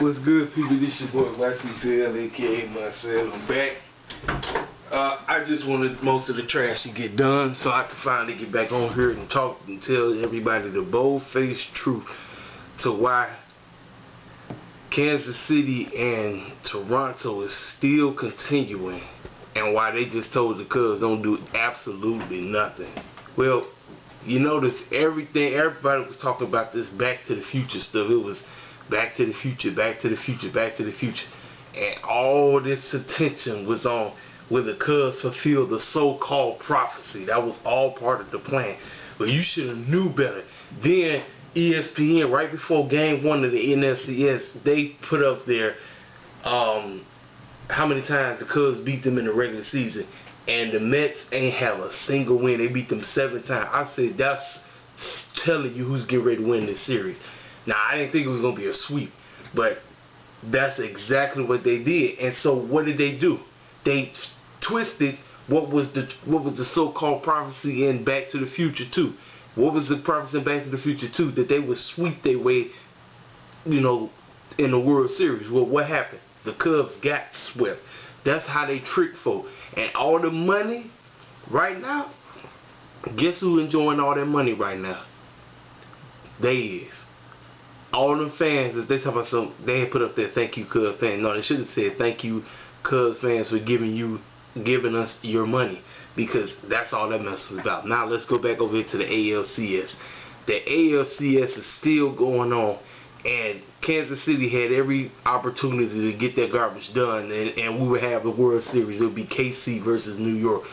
What's good, people? This your boy YCPL, aka Marcel. I'm back. I just wanted most of the trash to get done so I could finally get back on here and talk and tell everybody the bold-faced truth to why Kansas City and Toronto is still continuing and why they just told the Cubs don't do absolutely nothing. Well, you notice everybody was talking about this Back to the Future stuff. It was Back to the Future, Back to the Future, Back to the Future. And all this attention was on where the Cubs fulfilled the so-called prophecy. That was all part of the plan. But you should have knew better. Then ESPN, right before game 1 of the ALCS, they put up there how many times the Cubs beat them in the regular season. And the Mets ain't have a single win. They beat them 7 times. I said, that's telling you who's getting ready to win this series. Now, I didn't think it was going to be a sweep, but that's exactly what they did. And so what did they do? They twisted what was the so-called prophecy in Back to the Future 2. What was the prophecy in Back to the Future 2? That they would sweep their way, in the World Series. Well, what happened? The Cubs got swept. That's how they trick folk. And all the money right now, guess who enjoying all that money right now? They is. All them fans, as they talk about they had put up there, thank you Cubs fans. No, they should have said thank you Cubs fans for giving us your money, because that's all that mess was about. Now let's go back over here to the ALCS. The ALCS is still going on, and Kansas City had every opportunity to get that garbage done, and we would have the World Series. It would be KC versus New York.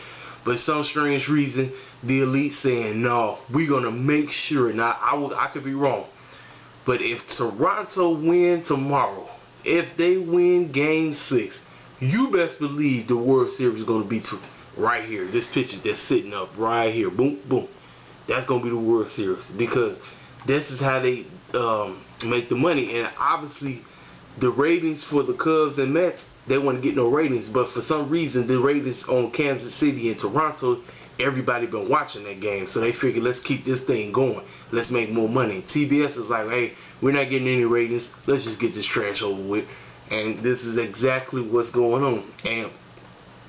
But some strange reason, the elite saying, no, we're going to make sure. Now, I could be wrong. But if Toronto win tomorrow, if they win Game 6, you best believe the World Series is going to be right here. This picture that's sitting up right here. Boom, boom. That's going to be the World Series, because this is how they make the money. And obviously, the ratings for the Cubs and Mets, they wouldn't get no ratings. But for some reason, the ratings on Kansas City and Toronto, everybody been watching that game, so they figured, let's keep this thing going, let's make more money. TBS is like, hey, we're not getting any ratings, let's just get this trash over with. And this is exactly what's going on. And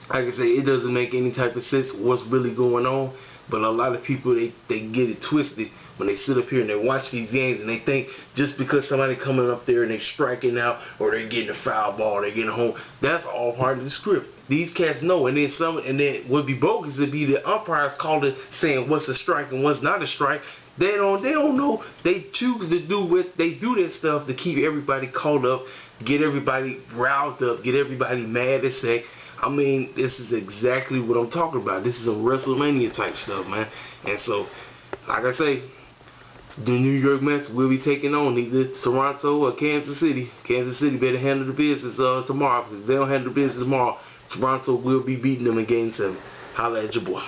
like I say, it doesn't make any type of sense what's really going on, but a lot of people, they get it twisted when they sit up here and they watch these games, and they think just because somebody coming up there and they striking out, or they're getting a foul ball, they're getting home, that's all part of the script. These cats know. And then would be bogus to be the umpires called it, saying what's a strike and what's not a strike. They don't know. They choose to do what they do, this stuff to keep everybody caught up, get everybody riled up, get everybody mad as heck. I mean, this is exactly what I'm talking about. This is a WrestleMania type stuff, man. And so, like I say, the New York Mets will be taking on either Toronto or Kansas City. Kansas City better handle the business tomorrow, because if they don't handle the business tomorrow, Toronto will be beating them in Game 7. Holla at your boy.